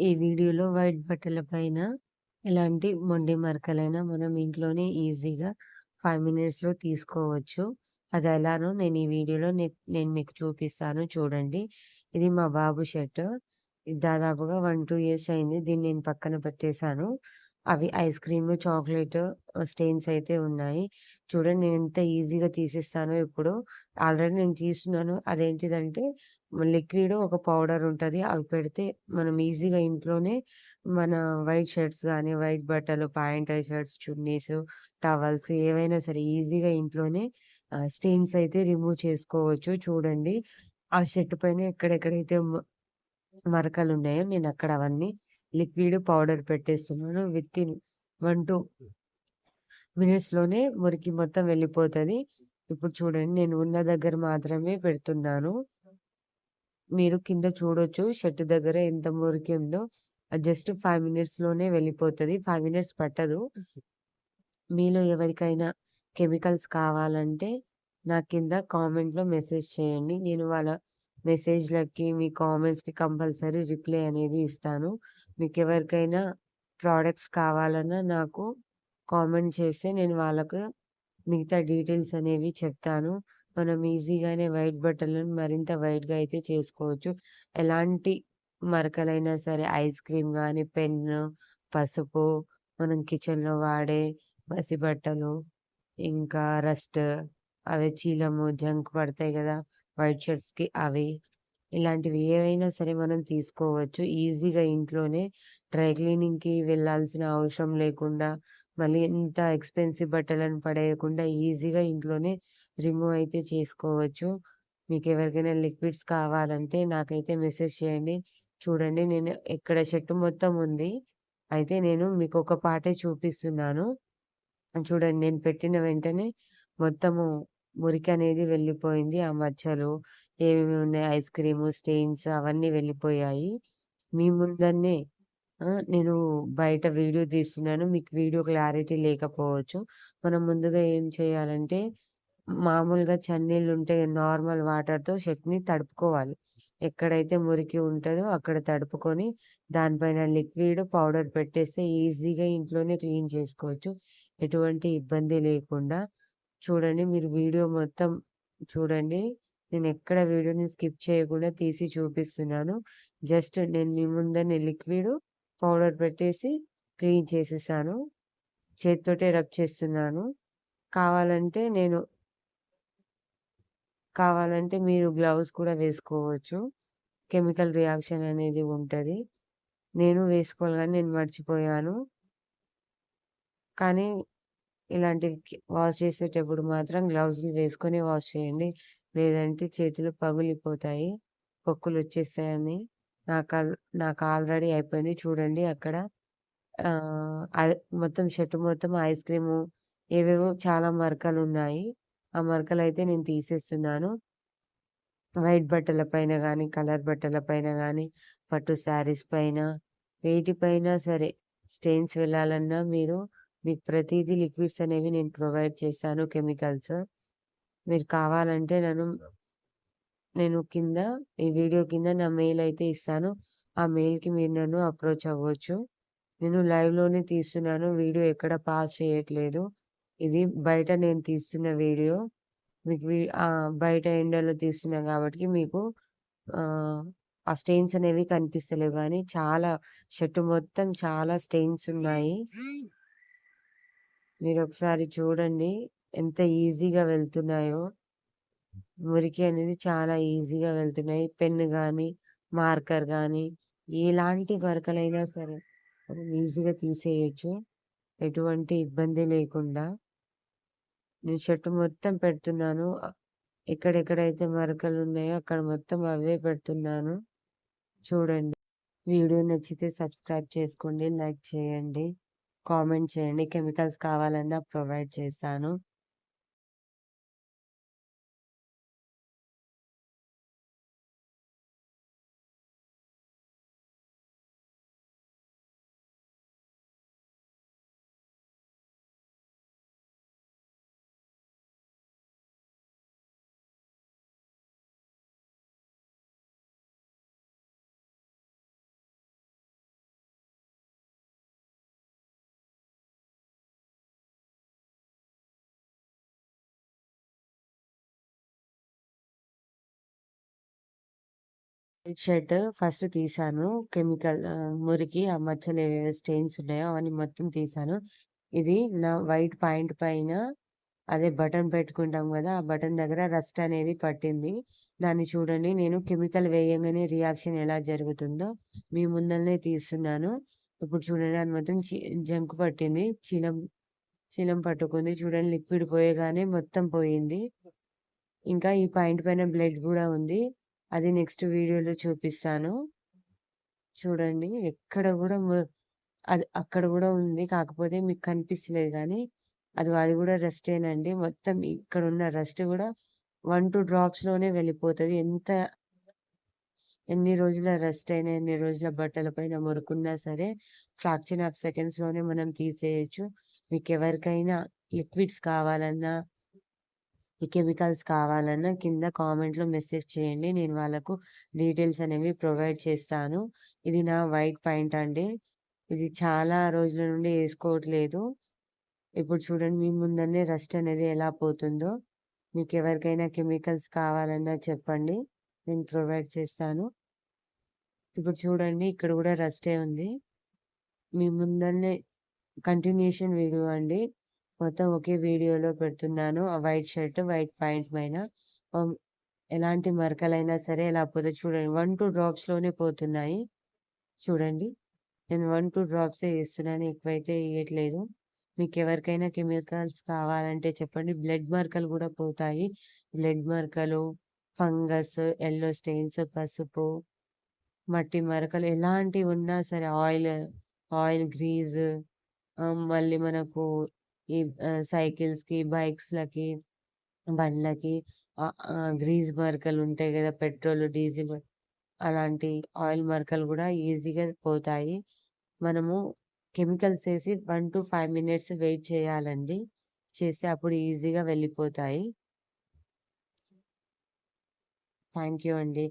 ఈ వీడియోలో వైట్ బట్టల పైన ఎలాంటి మొండి మరకలైనా మనం ఇంట్లోనే ఈజీగా 5 మినిట్స్‌లో తీసుకోవచ్చు. అది ఎలానో నేను ఈ వీడియోలో నేను మీకు చూపిస్తాను చూడండి. ఇది మా బాబు షర్ట్. ఇది దాదాపుగా 1, 2 ఇయర్స్ అయింది. దీన్ని నేను పక్కన పెట్టేసాను. అవి ఐస్ క్రీము, చాక్లేటు స్టెయిన్స్ అయితే ఉన్నాయి. చూడండి నేనెంత ఈజీగా తీసేస్తానో ఇప్పుడు. ఆల్రెడీ నేను తీస్తున్నాను. అదేంటిదంటే లిక్విడ్ ఒక పౌడర్ ఉంటది. అవి పెడితే మనం ఈజీగా ఇంట్లోనే మన వైట్ షర్ట్స్ గానీ, వైట్ బట్టలు, ప్యాంట్, షర్ట్స్, చున్నీసు, టవల్స్ ఏవైనా సరే ఈజీగా ఇంట్లోనే స్టెయిన్స్ అయితే రిమూవ్ చేసుకోవచ్చు. చూడండి. ఆ షర్ట్ పైన ఎక్కడెక్కడైతే మరకలున్నాయో నేనక్కడ అవన్నీ లిక్విడ్ పౌడర్ పెట్టేస్తున్నాను. వితిన్ 1, 2 మినిట్స్‌లోనే మురికి మొత్తం వెళ్ళిపోతది. ఇప్పుడు చూడండి నేను ఉన్న దగ్గర మాత్రమే పెడుతున్నాను. మీరు కింద చూడొచ్చు షర్ట్ దగ్గర ఎంత మురికి ఉందో. అది జస్ట్ 5 మినిట్స్‌లోనే వెళ్ళిపోతది. 5 మినిట్స్ పట్టదు. మీలో ఎవరికైనా కెమికల్స్ కావాలంటే నా కింద కామెంట్‌లో మెసేజ్ చేయండి. నేను వాళ్ళ మెసేజ్‌లకి, మీ కామెంట్స్‌కి కంపల్సరీ రిప్లై అనేది ఇస్తాను. మీకెవరికైనా ప్రొడక్ట్స్ కావాలన్నా నాకు కామెంట్ చేస్తే నేను వాళ్ళకు మిగతా డీటెయిల్స్ అనేవి చెప్తాను. మనం ఈజీగానే వైట్ బట్టలను మరింత వైట్‌గా అయితే చేసుకోవచ్చు. ఎలాంటి మరకలైనా సరే ఐస్ క్రీమ్ గానీ, పెన్ను, పసుపు, మనం కిచెన్‌లో వాడే మసి బట్టలు, ఇంకా రస్ట్, అవే చీలము, జంక్ పడతాయి గదా! వైట్ షర్ట్స్‌కి అవి. ఇలాంటివి ఏవైనా సరే మనం తీసుకోవచ్చు. ఈజీగా ఇంట్లోనే డ్రై క్లీనింగ్‌కి వెళ్ళాల్సిన అవసరం లేకుండా, మళ్ళీ ఇంత ఎక్స్‌పెన్సివ్ బట్టలను పడేయకుండా ఈజీగా ఇంట్లోనే రిమూవ్ అయితే చేసుకోవచ్చు. మీకెవరికైనా లిక్విడ్స్ కావాలంటే నాకైతే మెసేజ్ చేయండి. చూడండి నేను ఇక్కడ షర్ట్ మొత్తం ఉంది. అయితే నేను మీకొక పార్టే చూపిస్తున్నాను. చూడండి నేను పెట్టిన వెంటనే మొత్తము మురికనేది వెళ్ళిపోయింది. ఆ మచ్చలు ఏమేమి ఉన్నాయి ఐస్ క్రీము, స్టెయిన్స్ అవన్నీ వెళ్ళిపోయాయి. మీ ముందరనే నేను బయట వీడియో తీస్తున్నాను. మీకు వీడియో క్లారిటీ లేకపోవచ్చు. మనం ముందుగా ఏం చేయాలంటే మామూలుగా చన్నీళ్ళుంటే నార్మల్ వాటర్‌తో షర్ట్‌ని తడుపుకోవాలి. ఎక్కడైతే మురికి ఉంటదో అక్కడ తడుపుకొని దానిపైన లిక్విడ్, పౌడర్ పెట్టేస్తే ఈజీగా ఇంట్లోనే క్లీన్ చేసుకోవచ్చు. ఎటువంటి ఇబ్బంది లేకుండా. చూడండి మీరు వీడియో మొత్తం చూడండి. నేనెక్కడ వీడియోని స్కిప్ చేయకుండా తీసి చూపిస్తున్నాను. జస్ట్ నేను మీ ముందరనే లిక్విడు, పౌడర్ పెట్టేసి క్లీన్ చేసేసాను. చేత్తోటే రబ్ చేస్తున్నాను. కావాలంటే నేను కావాలంటే మీరు గ్లౌస్ కూడా వేసుకోవచ్చు. కెమికల్ రియాక్షన్ అనేది ఉంటది. నేను వేసుకోవాలి గానీ నేను మర్చిపోయాను. కానీ ఇలాంటివి వాష్ చేసేటప్పుడు మాత్రం గ్లౌజులు వేసుకొని వాష్ చేయండి. లేదంటే చేతులు పగిలిపోతాయి. పొక్కులొచ్చేస్తాయని నాకల్ నాకు ఆల్రెడీ అయిపోయింది. చూడండి అక్కడ అదే మొత్తం షర్ట్ మొత్తం ఐస్ క్రీము ఏవేవో చాలా మరకలున్నాయి. ఆ మరకలైతే నేను తీసేస్తున్నాను. వైట్ బట్టల పైన గానీ, కలర్ బట్టల పైన గానీ, పట్టు శారీస్ పైన, వేటిపైనా సరే స్టెయిన్స్ వెళ్ళాలన్నా మీకు ప్రతీదీ లిక్విడ్స్ అనేవి నేను ప్రొవైడ్ చేశాను కెమికల్స్. మీరు కావాలంటే నేను కింద ఈ వీడియో కింద నా మెయిల్ అయితే ఇస్తాను. ఆ మెయిల్‌కి మీరు నన్ను అప్రోచ్ అవ్వచ్చు. నేను లైవ్‌లోనే తీస్తున్నాను. వీడియో ఎక్కడ పాజ్ చేయట్లేదు. ఇది బయట నేను తీస్తున్న వీడియో. మీకు బయట ఎండలో తీస్తున్నా గాబటికి మీకు ఆహ్, ఆ స్టెయిన్స్ అనేవి కనిపిస్తలేవు గానీ, షర్ట్ మొత్తం చాలా స్టెయిన్స్ ఉన్నాయి. మీరొకసారి చూడండి ఎంత ఈజీగా వెళ్తున్నాయో. మురికి అనేది చాలా ఈజీగా వెళ్తున్నాయి. పెన్ గానీ, మార్కర్ గానీ, ఎలాంటి మరకలైనా సరే మనం ఈజీగా తీసేయొచ్చు. ఎటువంటి ఇబ్బంది లేకుండా. నేను షర్ట్ మొత్తం పెడుతున్నాను. ఎక్కడెక్కడైతే మరకలున్నాయో అక్కడ మొత్తం అవే పెడుతున్నాను. చూడండి. వీడియో నచ్చితే సబ్స్క్రైబ్ చేసుకోండి. లైక్ చేయండి. కామెంట్ చేయండి. కెమికల్స్ కావాలన్నా ప్రొవైడ్ చేస్తాను. వైట్ షర్ట్ ఫస్ట్ తీశాను. మురికి ఆ మచ్చలు ఏవేవి స్టెయిన్స్ ఉన్నాయో అవన్నీ మొత్తం తీశాను. ఇది నా వైట్ పాయింట్ పైన అదే బటన్ పెట్టుకుంటాం గదా! ఆ బటన్ దగ్గర రస్ట్ అనేది పట్టింది. దాన్ని చూడండి నేను కెమికల్ వేయంగానే రియాక్షన్ ఎలా జరుగుతుందో మీ ముందలనే తీస్తున్నాను. ఇప్పుడు చూడండి అది మొత్తం జంకు పట్టింది. చీలం పట్టుకుంది. చూడండి లిక్విడ్ పోయగానే మొత్తం పోయింది. ఇంకా ఈ పాయింట్ పైన బ్లడ్ గూడా ఉంది. అది నెక్స్ట్ వీడియోలో చూపిస్తాను. చూడండి ఎక్కడ గూడా అది అక్కడ గూడా ఉంది. కాకపోతే మీకు కనిపిస్తలేదు గానీ, అది గూడా రస్టేనండి. మొత్తం ఇక్కడున్న రస్ట్ గూడా 1, 2 డ్రాప్స్‌లోనే వెళ్ళిపోతది. ఎన్ని రోజుల రస్ట్ అయినా, ఎన్ని రోజుల బట్టల పైన మురుకున్నా సరే, ఫ్రాక్షన్ ఆఫ్ సెకండ్స్‌లోనే మనం తీసేయొచ్చు. మీకెవరికైనా లిక్విడ్స్ కావాలన్నా, ఈ కెమికల్స్ కావాలన్నా కింద కామెంట్‌లో మెసేజ్ చేయండి. నేను వాళ్ళకు డీటెయిల్స్ అనేవి ప్రొవైడ్ చేస్తాను. ఇది నా వైట్ పాయింట్ అండి. ఇది చాలా రోజుల నుండి ఏసుకోవట్లేదు. ఇప్పుడు చూడండి మీ ముందరనే రస్ట్ అనేది ఎలా పోతుందో. మీకెవరికైనా కెమికల్స్ కావాలన్నా చెప్పండి. నేను ప్రొవైడ్ చేస్తాను. ఇప్పుడు చూడండి ఇక్కడ గూడా రస్టే ఉంది. మీ ముందరనే కంటిన్యూషన్ వీడియో అండి. మొత్తం ఒకే వీడియోలో పెడుతున్నాను. ఆ వైట్ షర్ట్, వైట్ పాయింట్ పైన హ్మ్. ఎలాంటి మరకలైనా సరే ఎలా పోతే చూడండి 1, 2 డ్రాప్స్‌లోనే పోతున్నాయి. చూడండి. నేను 1, 2 డ్రాప్సే ఏస్తున్నాను. ఎక్కువైతే ఎయట్లేదు. మీకెవరికైనా కెమికల్స్ కావాలంటే చెప్పండి. బ్లడ్ మరకలు గూడా పోతాయి. బ్లడ్ మరకలు, ఫంగస్, యెల్లో స్టెయిన్స్, పసుపు, మట్టి మరకలు ఎలాంటివున్నా సరే ఆయిల్ గ్రీజ్ మళ్ళీ మనకు ఈ సైకిల్స్‌కి, బైక్స్‌లకి, బండ్లకి గ్రీజ్ మరకలుంటాయి గదా! పెట్రోల్, డీజిల్ అలాంటి ఆయిల్ మరకలు గూడా ఈజీగా పోతాయి. మనము కెమికల్స్ ఏసి 1-5 మినిట్స్ వెయిట్ చేయాలండి. చేస్తే అప్పుడు ఈజీగా వెళ్ళిపోతాయి. థాంక్ యూ అండి.